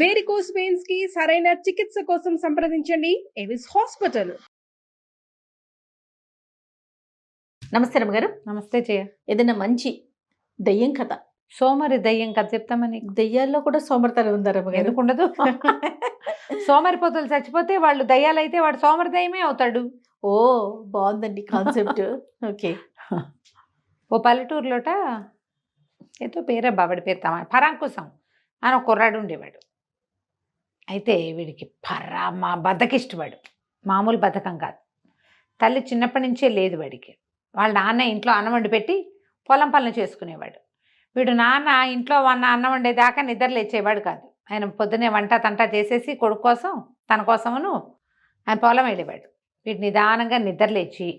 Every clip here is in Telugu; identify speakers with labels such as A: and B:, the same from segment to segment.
A: వేరికోస్ వెయిన్స్ కి సరైన చికిత్స కోసం సంప్రదించండి ఎవిస్ హాస్పిటల్.
B: నమస్తే రమ్మగారు.
C: నమస్తే జయ.
B: ఏదైనా మంచి దయ్యం కథ,
C: సోమరి దయ్యం కథ చెప్తామని.
B: దయ్యాల్లో కూడా సోమరితనం ఉందా రమ్మగారు?
C: ఎందుకు ఉండదు? సోమరిపోతులు చచ్చిపోతే వాళ్ళు దయ్యాలైతే వాడు సోమరి దయ్యమే అవుతాడు.
B: ఓ బాగుందండి కాన్సెప్ట్. ఓకే.
C: ఓ పల్లెటూరులోట ఏదో పేరబ్బా వాడి పేరు తమ పరాంకుశం అని ఒక కుర్రాడు ఉండేవాడు. అయితే వీడికి పరమ బద్ధకిష్టవాడు, మామూలు బద్ధకం కాదు. తల్లి చిన్నప్పటి నుంచే లేదు వాడికి. వాళ్ళ నాన్న ఇంట్లో అన్నం వండి పెట్టి పొలం పనులు చేసుకునేవాడు. వీడు నాన్న ఇంట్లో అన్నం వండేదాకా నిద్ర లేచేవాడు కాదు. ఆయన పొద్దునే వంట తంట చేసేసి కొడుకు కోసం తన కోసమును ఆయన పొలం వెళ్ళేవాడు. వీడు నిదానంగా నిద్ర లేచి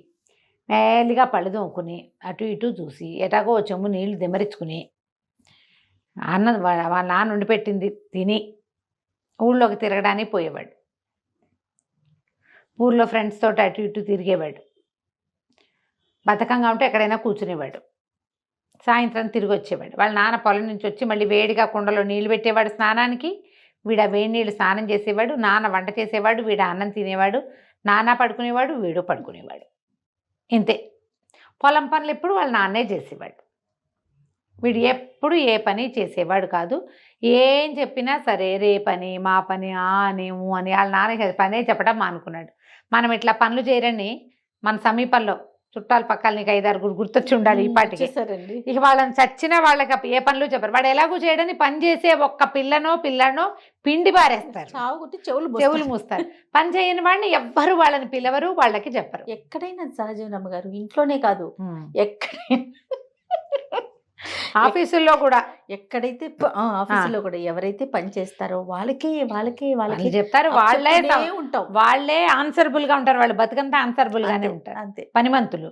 C: మేలిగా పళ్ళు తోముకుని అటు ఇటు చూసి ఎటాగో చెమ్ము నీళ్లు దిమరించుకుని అన్నం వాళ్ళ నాన్న వండి పెట్టింది తిని ఊళ్ళోకి తిరగడానికి పోయేవాడు. ఊళ్ళో ఫ్రెండ్స్ తోటి అటు ఇటు తిరిగేవాడు. బద్ధకంగా ఉంటే ఎక్కడైనా కూర్చునేవాడు. సాయంత్రం తిరిగి వచ్చేవాడు. వాళ్ళ నాన్న పొలం నుంచి వచ్చి మళ్ళీ వేడిగా కుండలో నీళ్లు పెట్టేవాడు స్నానానికి. వీడు ఆ వేడి నీళ్ళు స్నానం చేసేవాడు. నాన్న వంట చేసేవాడు, వీడు అన్నం తినేవాడు. నాన్న పడుకునేవాడు, వీడు పడుకునేవాడు. ఇంతే. పొలం పనులు ఎప్పుడు వాళ్ళ నాన్నే చేసేవాడు. వీడు ఎప్పుడు ఏ పని చేసేవాడు కాదు. ఏం చెప్పినా సరే రే పని మా పని అనేము అని వాళ్ళ నాన్న పనే చెప్పడం మానుకున్నాడు. మనం ఇట్లా పనులు చేయరని మన సమీపంలో చుట్టాల పక్కల నీకు 5-6 గుర్తొచ్చి ఉండాలి ఈ పాటికి. ఇక వాళ్ళని చచ్చినా వాళ్ళకి ఏ పనులు చెప్పరు. వాడు ఎలాగూ చేయడని పని చేసే ఒక్క పిల్లనో పిండి పారేస్తారు, చెవులు మూస్తారు. పని చేయని వాడిని ఎవ్వరు వాళ్ళని పిలవరు, వాళ్ళకి చెప్పరు.
B: ఎక్కడైనా సహజం రమ్మగారు, ఇంట్లోనే కాదు ఎక్కడైనా,
C: ఆఫీసుల్లో కూడా.
B: ఎక్కడైతే ఆఫీసులో కూడా ఎవరైతే పని చేస్తారో వాళ్ళకే
C: చెప్తారు. వాళ్ళే ఆన్సరబుల్ గా ఉంటారు. వాళ్ళు బతుకంతా ఆన్సరబుల్ గానే ఉంటారు. అంతే పనిమంతులు.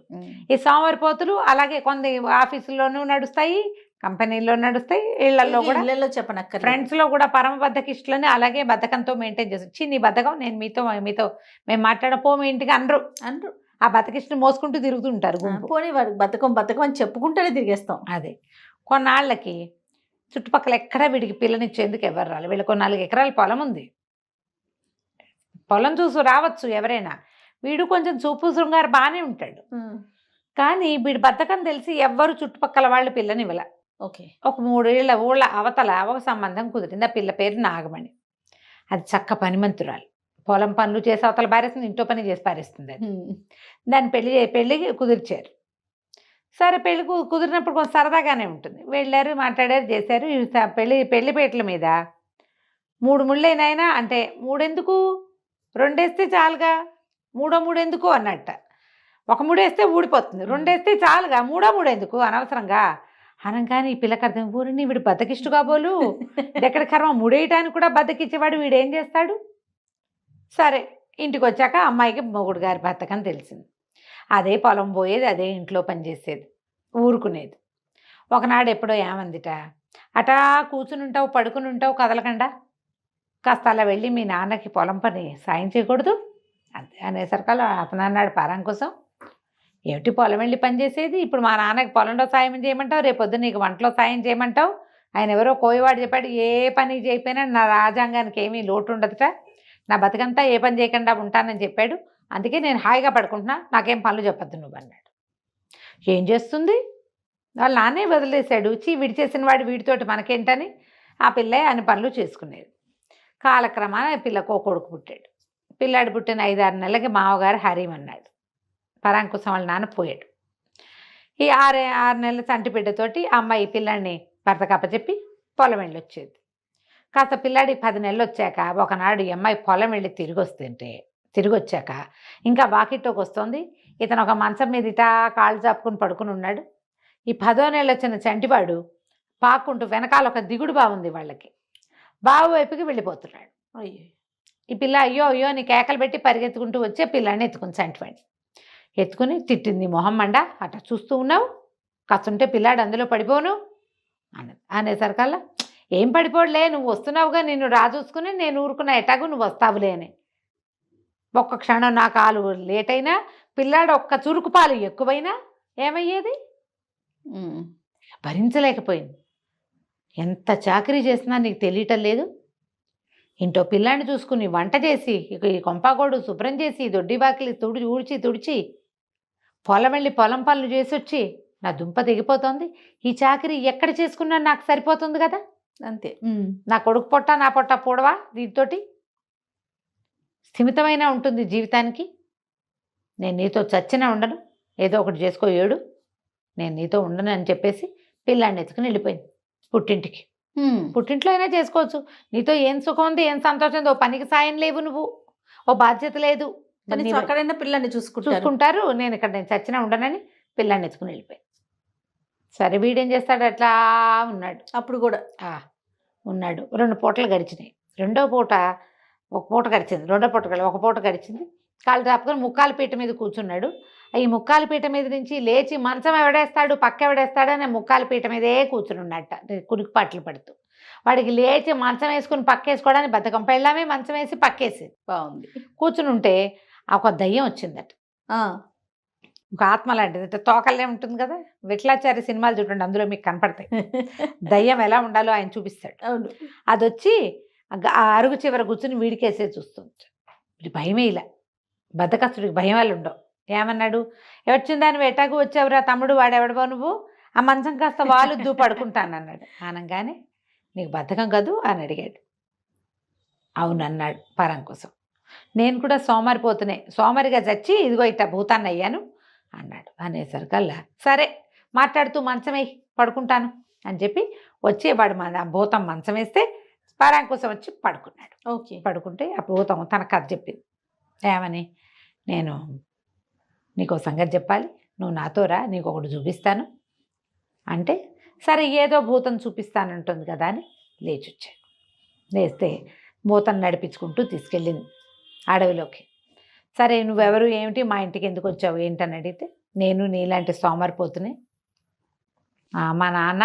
C: ఈ సోమరిపోతులు అలాగే కొంత ఆఫీసుల్లోనూ నడుస్తాయి, కంపెనీల్లో నడుస్తాయి, ఇళ్లలో కూడా.
B: చెప్పనక్క
C: ఫ్రెండ్స్ లో కూడా పరమ బద్ధకిష్టులని అలాగే బద్ధకంతో మెయింటైన్ చేస్తారు. నీ బద్ధకం నేను మీతో మేము మాట్లాడపో మీ ఇంటికి అనరు. ఆ బతకిష్టిని మోసుకుంటూ తిరుగుతుంటారు.
B: పోనీ వాడికి బతకం అని చెప్పుకుంటూనే తిరిగేస్తాం.
C: అదే కొన్నాళ్ళకి చుట్టుపక్కల ఎక్కడా వీడికి పిల్లనిచ్చేందుకు ఎవరు రాలి. వీళ్ళకి 4 ఎకరాల పొలం ఉంది. పొలం చూసు రావచ్చు ఎవరైనా. వీడు కొంచెం చూపు శృంగారు బాగానే ఉంటాడు. కానీ వీడి బద్ధకం తెలిసి ఎవ్వరు చుట్టుపక్కల వాళ్ళు పిల్లనివ్వల.
B: ఓకే.
C: ఒక 3 ఏళ్ళ ఊళ్ళ అవతల ఒక సంబంధం కుదిరింది. ఆ పిల్ల పేరు నాగమణి. అది చక్క పనిమంతురాలు. పొలం పనులు చేసి అవతల పారేస్తుంది, ఇంట్లో పని చేసి పారేస్తుంది. అది దాన్ని పెళ్ళికి కుదిర్చారు. సరే పెళ్ళి కుదిరినప్పుడు కొంచెం సరదాగానే ఉంటుంది. వెళ్ళారు, మాట్లాడారు, చేశారు. పెళ్లిపేటల మీద 3 ముళ్ళైనాయినా అంటే 3 ఎందుకు, 2 వేస్తే చాలుగా, 3 ఎందుకు అన్నట్ట. 1 ముడి వేస్తే ఊడిపోతుంది, 2 వేస్తే చాలుగా, 3 ఎందుకు అనవసరంగా అనగానే ఈ పిల్లకి అర్థం, ఊరిని వీడు బద్దకిష్టు కాబోలు, ఎక్కడ కర్మ ముడేయటానికి కూడా బద్దకిచ్చేవాడు, వీడేం చేస్తాడు. సరే ఇంటికి వచ్చాక అమ్మాయికి మొగుడు గారి బతకని తెలిసింది. అదే పొలం పోయేది, అదే ఇంట్లో పనిచేసేది, ఊరుకునేది. ఒకనాడు ఎప్పుడో ఏమందిట, అటా కూర్చుని ఉంటావు, పడుకుని ఉంటావు, కదలకుండా కాస్త అలా వెళ్ళి మీ నాన్నకి పొలం పని సాయం చేయకూడదు అంతే అనేసరికల్లా అతను అన్నాడు పరాంకుశం, ఏమిటి పొలం వెళ్ళి పని చేసేది, ఇప్పుడు మా నాన్నకి పొలంలో సాయం చేయమంటావు, రేపొద్దు నీకు వంటలో సాయం చేయమంటావు. ఆయన ఎవరో కోయవాడు చెప్పాడు, ఏ పని చేయకపోయినా నా రాజ్యాంగానికి ఏమీ లోటు ఉండదుట, నా బతుకంతా ఏ పని చేయకుండా ఉంటానని చెప్పాడు, అందుకే నేను హాయిగా పడుకుంటున్నా, నాకేం పనులు చెప్పద్దు నువ్వు అన్నాడు. ఏం చేస్తుంది, వాళ్ళ నాన్నే వదిలేశాడు. వీడి చేసిన వాడు వీడితోటి మనకేంటని ఆ పిల్ల అన్ని పనులు చేసుకునేది. కాలక్రమాన పిల్లకు కొడుకు పుట్టాడు. పిల్లాడు పుట్టిన 5-6 నెలలకి మామగారు హరిమన్నాడు. పరాంకుశం వాళ్ళ నాన్న పోయాడు. ఈ 6 నెలల చంటి బిడ్డతోటి అమ్మాయి పిల్లాడిని భర్తకు అప్పచెప్పి పొలం వెళ్ళి వచ్చేది. కాస్త పిల్లాడి 10 నెలలు వచ్చాక ఒకనాడు ఈ అమ్మాయి పొలం వెళ్ళి తిరిగి వచ్చాక ఇంకా వాకిట్లోకి వస్తుంది. ఇతను ఒక మంచం మీద ఇటా కాళ్ళు చాపుకుని పడుకుని ఉన్నాడు. ఈ 10వ నెల వచ్చిన చంటివాడు పాక్కుంటూ వెనకాల ఒక దిగుడు బాగుంది వాళ్ళకి, బావు వైపుకి వెళ్ళిపోతున్నాడు. ఈ పిల్ల అయ్యో నీ కేకలు పెట్టి పరిగెత్తుకుంటూ వచ్చే పిల్లాడిని ఎత్తుకుని చంటివాడిని ఎత్తుకుని తిట్టింది. మొహం మండ అట్లా చూస్తూ ఉన్నావు, కాస్తుంటే పిల్లాడు అందులో పడిపోను అనేసరికల్లా, ఏం పడిపోడులే, నువ్వు వస్తున్నావుగా, నిన్ను రాజూసుకుని నేను ఊరుకున్నా, ఎటాగు నువ్వు వస్తావులే అని. ఒక్క క్షణం నా కాలు లేట్ అయినా, పిల్లాడు ఒక్క చురుకు పాలు ఎక్కువైనా ఏమయ్యేది, భరించలేకపోయింది. ఎంత చాకరీ చేసినా నీకు తెలియటం లేదు, ఇంటో పిల్లాన్ని చూసుకుని వంట చేసి ఇక ఈ కొంపాగోడు శుభ్రం చేసి దొడ్డి బాకిలి తుడిచి పొలం వెళ్ళి పొలం పనులు చేసి వచ్చి నా దుంప దిగిపోతుంది. ఈ చాకరీ ఎక్కడ చేసుకున్నా నాకు సరిపోతుంది కదా.
B: అంతే.
C: నా కొడుకు పొట్ట నా పొట్ట పూడవా, దీంతోటి స్థిమితమైన ఉంటుంది జీవితానికి. నేను నీతో చచ్చినా ఉండను, ఏదో ఒకటి చేసుకో ఏడు, నేను నీతో ఉండను అని చెప్పేసి పిల్లాన్ని ఎత్తుకుని వెళ్ళిపోయింది పుట్టింటికి. పుట్టింట్లో అయినా చేసుకోవచ్చు, నీతో ఏం సుఖం ఉంది, ఏం సంతోషం ఉంది, ఓ పనికి సాయం లేవు, నువ్వు ఓ బాధ్యత లేదు,
B: అక్కడైనా పిల్లని
C: చూసుకుంటారు, నేను చచ్చినా ఉండనని పిల్లాన్ని ఎత్తుకుని వెళ్ళిపోయింది. సరే వీడేం చేస్తాడు, అట్లా ఉన్నాడు.
B: అప్పుడు కూడా
C: ఉన్నాడు. 2 పూటలు గడిచినాయి. రెండో పూట ఒక పూట గడిచింది, రెండో పూట ఒక పూట గడిచింది. కాళ్ళు చాపుకొని ముక్కాల పీట మీద కూర్చున్నాడు. ఈ ముక్కాల పీట మీద నుంచి లేచి మంచం ఎవడేస్తాడు, పక్క ఎవడేస్తాడు అని ముక్కాల పీట మీదే కూర్చుని ఉన్నట్ట, కురికి పాటలు పడుతూ. వాడికి లేచి మంచం వేసుకుని పక్కేసుకోవడానికి బద్ధకం. పెళ్ళామే మంచం వేసి పక్కేసేది.
B: బాగుంది.
C: కూర్చుని ఉంటే ఒక దయ్యం వచ్చిందట, ఒక ఆత్మ లాంటిది, తోకల్లే ఉంటుంది కదా. విఠలాచార్య సినిమాలు చూడండి, అందులో మీకు కనపడతాయి. దయ్యం ఎలా ఉండాలో ఆయన చూపిస్తాడు. అది వచ్చి ఆ అరుగు చివర కూర్చుని వీడికేసే చూస్తుంది. వీడి భయమే ఇలా, బద్దకస్తుడికి భయం వాళ్ళు ఉండవు. ఏమన్నాడు, ఎవరిచ్చిందా నువ్వు ఎటాకు వచ్చావురా తమ్ముడు, వాడెవడబో నువ్వు, ఆ మంచం కాస్త వాళ్ళు పడుకుంటాను అన్నాడు. అనగానే నీకు బద్ధకం కదూ అని అడిగాడు. అవునన్నాడు పరం కోసం. నేను కూడా సోమరిగా చచ్చి ఇదిగో ఇట్ట భూతాన్ని అయ్యాను అన్నాడు. అనేసరికల్లా సరే మాట్లాడుతూ మంచమే పడుకుంటాను అని చెప్పి వచ్చేవాడు. భూతం మంచం వేస్తే పరం కోసం వచ్చి పడుకున్నాడు. పడుకుంటే ఆ భూతం తన కథ చెప్పింది. ఏమని, నేను నీకు సంగతి చెప్పాలి, నువ్వు నాతో రా, నీకు ఒకటి చూపిస్తాను అంటే, సరే ఏదో భూతం చూపిస్తానంటుంది కదా అని లేచొచ్చాడు. లేస్తే భూతం నడిపించుకుంటూ తీసుకెళ్ళింది అడవిలోకి. సరే నువ్వెవరు, ఏమిటి, మా ఇంటికి ఎందుకు వచ్చావు ఏంటని అడిగితే, నేను నీలాంటి సోమరిపోతునే, మా నాన్న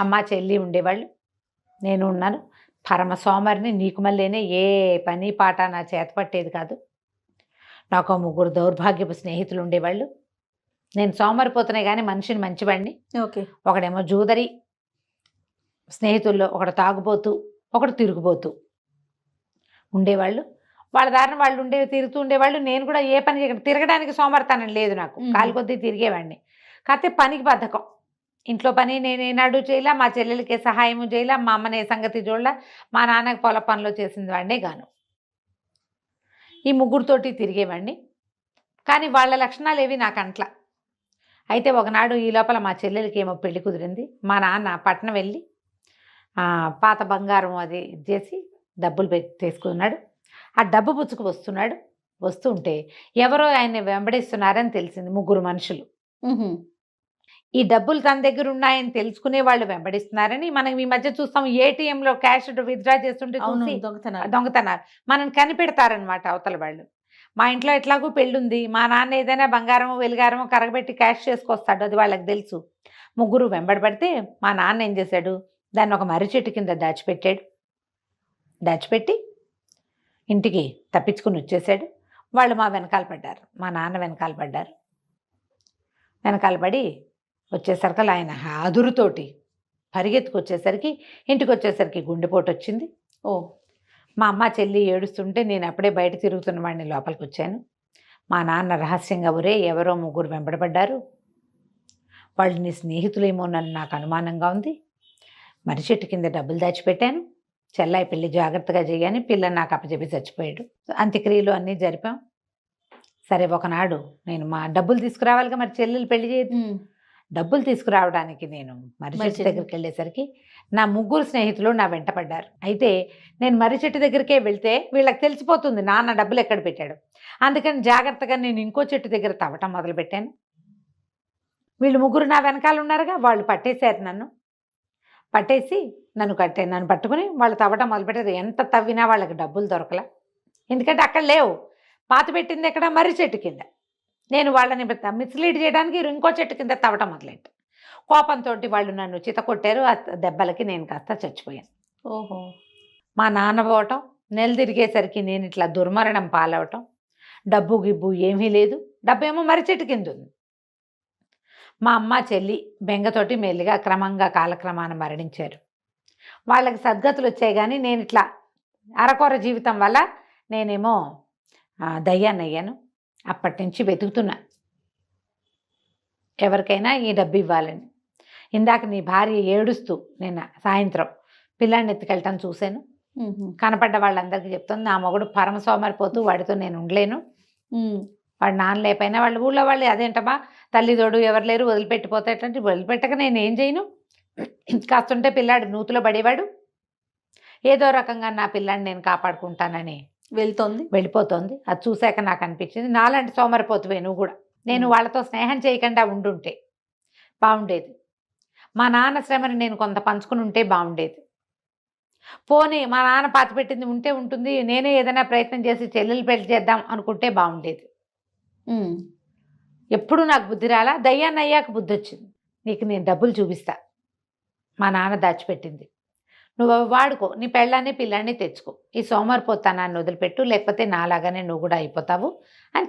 C: అమ్మ చెల్లి ఉండేవాళ్ళు, నేను ఉన్నాను, పరమ సోమరిని, నీకు మళ్ళీనే ఏ పని పాట నా చేత పట్టేది కాదు, నాకు 3 దౌర్భాగ్యపు స్నేహితులు ఉండేవాళ్ళు, నేను సోమరిపోతునే కానీ మనిషిని మంచివాడిని. ఒకడేమో జూదరి స్నేహితుల్లో, ఒకడు తాగుబోతూ, ఒకడు తిరుగుబోతూ ఉండేవాళ్ళు. వాళ్ళ దారిన వాళ్ళు తిరుగుతూ ఉండేవాళ్ళు. నేను కూడా ఏ పని తిరగడానికి సోమరితనం లేదు నాకు, కాలు కొద్దీ తిరిగేవాడిని. కాకపోతే పనికి బద్ధకం, ఇంట్లో పని నేనేనాడు చేయలే, మా చెల్లెలకి సహాయము చేయలే, మా అమ్మని ఏ సంగతి చూడలే, మా నాన్నకి పొల పనిలో చేసింది వాడినే గాను. ఈ 3తోటి తిరిగేవాడిని. కానీ వాళ్ళ లక్షణాలు ఏవి నాకు అంట్లా. అయితే ఒకనాడు ఈ లోపల మా చెల్లెలకి ఏమో పెళ్లి కుదిరింది. మా నాన్న పట్నం వెళ్ళి పాత బంగారం అది చేసి డబ్బులు తీసుకున్నాడు. ఆ డబ్బు పుచ్చుకు వస్తుంటే ఎవరో ఆయన్ని వెంబడిస్తున్నారని తెలిసింది. 3 మనుషులు ఈ డబ్బులు తన దగ్గర ఉన్నాయని తెలుసుకునే వాళ్ళు వెంబడిస్తున్నారని మనం ఈ మధ్య చూస్తాం. ఏటీఎంలో క్యాష్ విత్డ్రా చేస్తుంటే దొంగతనాలు మనం కనిపెడతారనమాట అవతల వాళ్ళు. మా ఇంట్లో ఎట్లాగూ పెళ్ళుంది, మా నాన్న ఏదైనా బంగారమో వెలిగారమో కరగబెట్టి క్యాష్ చేసుకొస్తాడు, అది వాళ్ళకి తెలుసు. 3 వెంబడబడితే మా నాన్న ఏం చేశాడు, దాన్ని ఒక మర్రి చెట్టు కింద దాచిపెట్టి ఇంటికి తప్పించుకుని వచ్చేసాడు. వాళ్ళు మా వెనకాల పడ్డారు, మా నాన్న వెనకాల పడి వచ్చేసరికి ఆయన ఆదురుతోటి పరిగెత్తుకొచ్చేసరికి ఇంటికి వచ్చేసరికి గుండెపోటు వచ్చింది. మా అమ్మ చెల్లి ఏడుస్తుంటే నేను అప్పుడే బయట తిరుగుతున్న వాడిని లోపలికి వచ్చాను. మా నాన్న రహస్యంగా ఎవరో 3 వెంబడబడ్డారు, వాళ్ళు నీ స్నేహితులేమోనని నాకు అనుమానంగా ఉంది, మర్రి చెట్టు కింద డబ్బులు దాచిపెట్టాను, చెల్లాయి పెళ్ళి జాగ్రత్తగా చేయని పిల్లని నాకు అప్పచెప్పి చచ్చిపోయాడు. అంత్యక్రియలు అన్నీ జరిపాం. సరే ఒకనాడు నేను మా డబ్బులు తీసుకురావాలిగా, మరి చెల్లెలు పెళ్లి చేయదు, డబ్బులు తీసుకురావడానికి నేను మర్రి చెట్టు దగ్గరికి వెళ్ళేసరికి నా 3 స్నేహితులు నా వెంట పడ్డారు. అయితే నేను మర్రి చెట్టు దగ్గరికే వెళ్తే వీళ్ళకి తెలిసిపోతుంది నాన్న డబ్బులు ఎక్కడ పెట్టాడు. అందుకని జాగ్రత్తగా నేను ఇంకో చెట్టు దగ్గర తవ్వటం మొదలుపెట్టాను. వీళ్ళు 3 నా వెనకాల ఉన్నారుగా, వాళ్ళు పట్టేశారు నన్ను పట్టుకుని వాళ్ళు తవ్వటం మొదలుపెట్టారు. ఎంత తవ్వినా వాళ్ళకి డబ్బులు దొరకలా, ఎందుకంటే అక్కడ లేవు. పాత పెట్టింది ఎక్కడ, మర్రి చెట్టు కింద. నేను వాళ్ళని మిస్లీడ్ చేయడానికి ఇంకో చెట్టు కింద తవ్వటం మొదలెట్టు. కోపంతో వాళ్ళు నన్ను చితకొట్టారు. ఆ దెబ్బలకి నేను కాస్త చచ్చిపోయాను. మా నాన్న పోవటం, నెల తిరిగేసరికి నేను ఇట్లా దుర్మరణం పాలవటం, డబ్బు గిబ్బు ఏమీ లేదు, డబ్బు ఏమో మర్రి చెట్టు కింద ఉంది. మా అమ్మ చెల్లి బెంగతోటి మెల్లిగా క్రమంగా కాలక్రమాన మరణించారు. వాళ్ళకి సద్గతులు వచ్చాయి, కానీ నేను ఇట్లా అరకొర జీవితం వల్ల నేనేమో దయ్యాన్ని అయ్యాను. అప్పటి నుంచి వెతుకుతున్నా ఎవరికైనా ఈ డబ్బు ఇవ్వాలని. ఇందాక నీ భార్య ఏడుస్తూ నిన్న సాయంత్రం పిల్లాన్ని ఎత్తుకెళ్ళటం చూశాను. కనపడ్డ వాళ్ళందరికీ చెప్తుంది, నా మొగుడు పరమ సోమరిపోతూ వాడితో నేను ఉండలేను. వాడు నాన్న లేకపోయినా వాళ్ళ ఊళ్ళో వాళ్ళు అదేంటమ్మా తల్లిదోడు ఎవరు లేరు వదిలిపెట్టిపోతే ఎట్లాంటి వదిలిపెట్టక నేను ఏం చేయను. కాస్తుంటే పిల్లాడు నూతులో పడేవాడు. ఏదో రకంగా నా పిల్లాడిని నేను కాపాడుకుంటానని వెళ్ళిపోతుంది. అది చూశాక నాకు అనిపించింది, నాలాంటి సోమరిపోతువే నువ్వు కూడా. నేను వాళ్ళతో స్నేహం చేయకుండా ఉండుంటే బాగుండేది. మా నాన్న శ్రమని నేను కొంత పంచుకుని ఉంటే బాగుండేది. పోనీ మా నాన్న పాతిపెట్టింది ఉంటే ఉంటుంది, నేనే ఏదైనా ప్రయత్నం చేసి చెల్లెలు పెళ్లి చేద్దాం అనుకుంటే బాగుండేది. ఎప్పుడు నాకు బుద్ధి రాలా. దయ్యాన్ని అయ్యాక బుద్ధి వచ్చింది. నీకు నేను డబ్బులు చూపిస్తా, మా నాన్న దాచిపెట్టింది, నువ్వు వాడుకో, నీ పెళ్ళాన్ని పిల్లాన్ని తెచ్చుకో, ఈ సోమరిపోతానాన్ని వదిలిపెట్టు, లేకపోతే నాలాగానే నువ్వు కూడా అయిపోతావు అని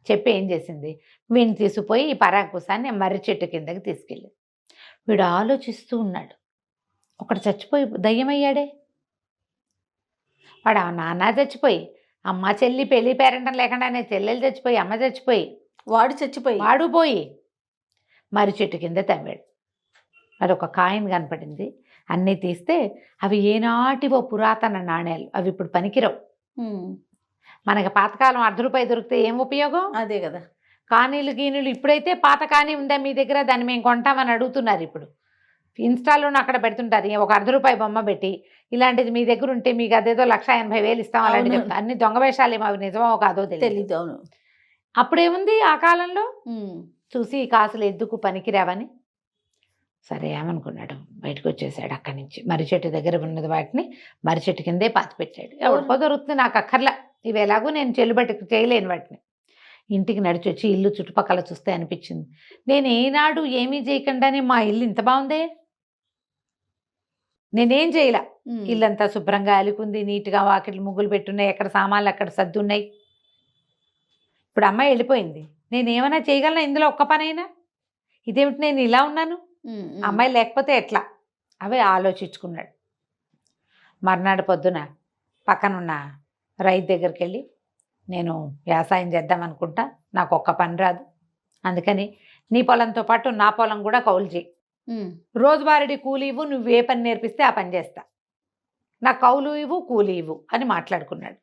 C: చెప్పి ఏం చేసింది, వీడిని తీసుకుపోయి ఈ పరాకుసాన్ని మర్రి చెట్టు కిందకి తీసుకెళ్ళింది. వీడు ఆలోచిస్తూ ఉన్నాడు, ఒకడు చచ్చిపోయి దయ్యమయ్యాడే. వాడు ఆ నాన్న చచ్చిపోయి, అమ్మ చెల్లి పెళ్ళి పేరంటం లేకుండానే చెల్లెలు చచ్చిపోయి, అమ్మ చచ్చిపోయి, వాడు పోయి మర్రి చెట్టు కింద తవ్వాడు. అది ఒక కాయిన్ కనపడింది. అన్నీ తీస్తే అవి ఏనాటివో పురాతన నాణేలు. అవి ఇప్పుడు పనికిరావు. మనకి పాతకాలం ₹1 దొరికితే ఏం ఉపయోగం?
B: అదే కదా.
C: కానీలు గీనీలు ఇప్పుడైతే పాత కానీ ఉందా మీ దగ్గర, దాన్ని మేము కొంటామని అడుగుతున్నారు. ఇప్పుడు ఇన్స్టాలోనూ అక్కడ పెడుతుంటారు, ఒక ₹1 బొమ్మ పెట్టి ఇలాంటిది మీ దగ్గర ఉంటే మీకు అదేదో 1,80,000 ఇస్తాం అలాంటి చెప్తాం. అన్ని దొంగ వేషాలు ఏమో, అవి నిజమో కాదో తెలియదు.
B: అవును.
C: అప్పుడేముంది ఆ కాలంలో చూసి ఈ కాసులు ఎందుకు పనికిరావని సరే ఏమనుకున్నాడు, బయటకు వచ్చేసాడు అక్కడి నుంచి. మర్రి చెట్టు దగ్గర ఉన్నది వాటిని మర్రి చెట్టు కిందే పాతి పెట్టాడు. ఎవరికో దొరుకుతుంది, నాకు అక్కర్లా, ఇవి ఎలాగూ నేను చెల్లుబట్టి చేయలేను వాటిని. ఇంటికి నడిచి వచ్చి ఇల్లు చుట్టుపక్కల చూస్తే అనిపించింది, నేను ఏనాడు ఏమీ చేయకుండానే మా ఇల్లు ఇంత బాగుందే. నేనేం చేయలా, ఇల్లంతా శుభ్రంగా అలికుంది, నీట్గా వాకిట్లు ముగ్గులు పెట్టున్నాయి, ఎక్కడ సామాన్లు అక్కడ సర్దున్నాయి. ఇప్పుడు అమ్మాయి వెళ్ళిపోయింది, నేనేమైనా చేయగలనా ఇందులో ఒక్క పనైనా? ఇదేమిటి నేను ఇలా ఉన్నాను, అమ్మాయి లేకపోతే ఎట్లా? అవే ఆలోచించుకున్నాడు. మర్నాడు పొద్దున పక్కనున్న రైతు దగ్గరికి వెళ్ళి, నేను వ్యవసాయం చేద్దాం అనుకుంటా, నాకు ఒక్క పని రాదు, అందుకని నీ పొలంతో పాటు నా పొలం కూడా కౌలు చేయి, రోజువారీ కూలి ఇవ్వు, నువ్వు ఏ పని నేర్పిస్తే ఆ పని చేస్తా, నా కౌలు ఇవ్వు కూలి ఇవ్వు అని మాట్లాడుకున్నాడు.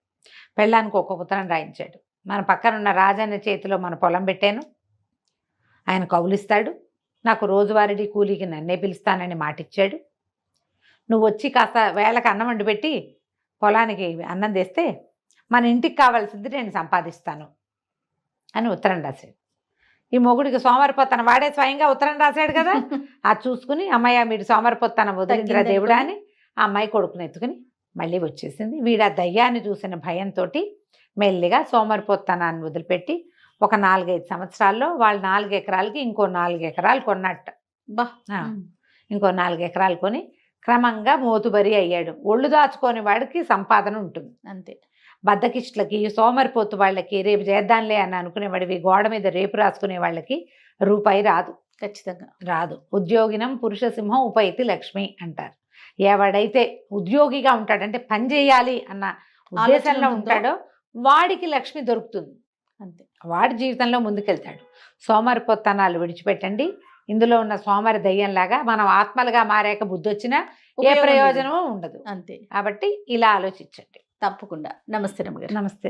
C: పెళ్ళానికి ఒక ఉత్తరం రాయించాడు. మన పక్కనున్న రాజన్న చేతిలో మన పొలం పెట్టాను, ఆయన కౌలిస్తాడు, నాకు రోజువారీ కూలీకి నన్నే పిలుస్తానని మాటిచ్చాడు, నువ్వు వచ్చి కాస్త వేళకు అన్నం వండి పెట్టి పొలానికి అన్నం తెస్తే మన ఇంటికి కావాల్సింది నేను సంపాదిస్తాను అని ఉత్తరం రాశాడు. ఈ మొగుడికి సోమరిపోతాను వాడే స్వయంగా ఉత్తరం రాశాడు కదా. అది చూసుకుని అమ్మాయి మీరు సోమరిపోతాను వదిలిందిరా దేవుడా అని ఆ అమ్మాయి కొడుకుని ఎత్తుకుని మళ్ళీ వచ్చేసింది. వీడు ఆ దయ్యాన్ని చూసిన భయంతో మెల్లిగా సోమరిపోతానాన్ని వదిలిపెట్టి ఒక 4-5 సంవత్సరాల్లో వాళ్ళు 4 ఎకరాలకి ఇంకో 4 ఎకరాలు కొన్నట్ట. ఇంకో 4 ఎకరాలు కొని క్రమంగా మోతుబరి అయ్యాడు. ఒళ్ళు దాచుకొని వాడికి సంపాదన ఉంటుంది అంతే. బద్దకిష్టులకి సోమరిపోతు వాళ్ళకి రేపు చేద్దాంలే అని అనుకునేవాడివి, గోడ మీద రేపు రాసుకునే వాళ్ళకి రూపాయి రాదు, ఖచ్చితంగా రాదు. ఉద్యోగినం పురుష సింహం ఉపైతి లక్ష్మి అంటారు. ఎవడైతే ఉద్యోగిగా ఉంటాడంటే పని చేయాలి అన్న ఉద్దేశంలో ఉంటాడో వాడికి లక్ష్మి దొరుకుతుంది అంతే, వాడి జీవితంలో ముందుకెళ్తాడు. సోమరిపోతనాలు విడిచిపెట్టండి. ఇందులో ఉన్న సోమరి దయ్యంలాగా మనం ఆత్మలుగా మారాక బుద్ధి వచ్చినా ఏ ప్రయోజనమూ ఉండదు అంతే. కాబట్టి ఇలా ఆలోచించండి తప్పకుండా. నమస్తే రమ్మగారు. నమస్తే.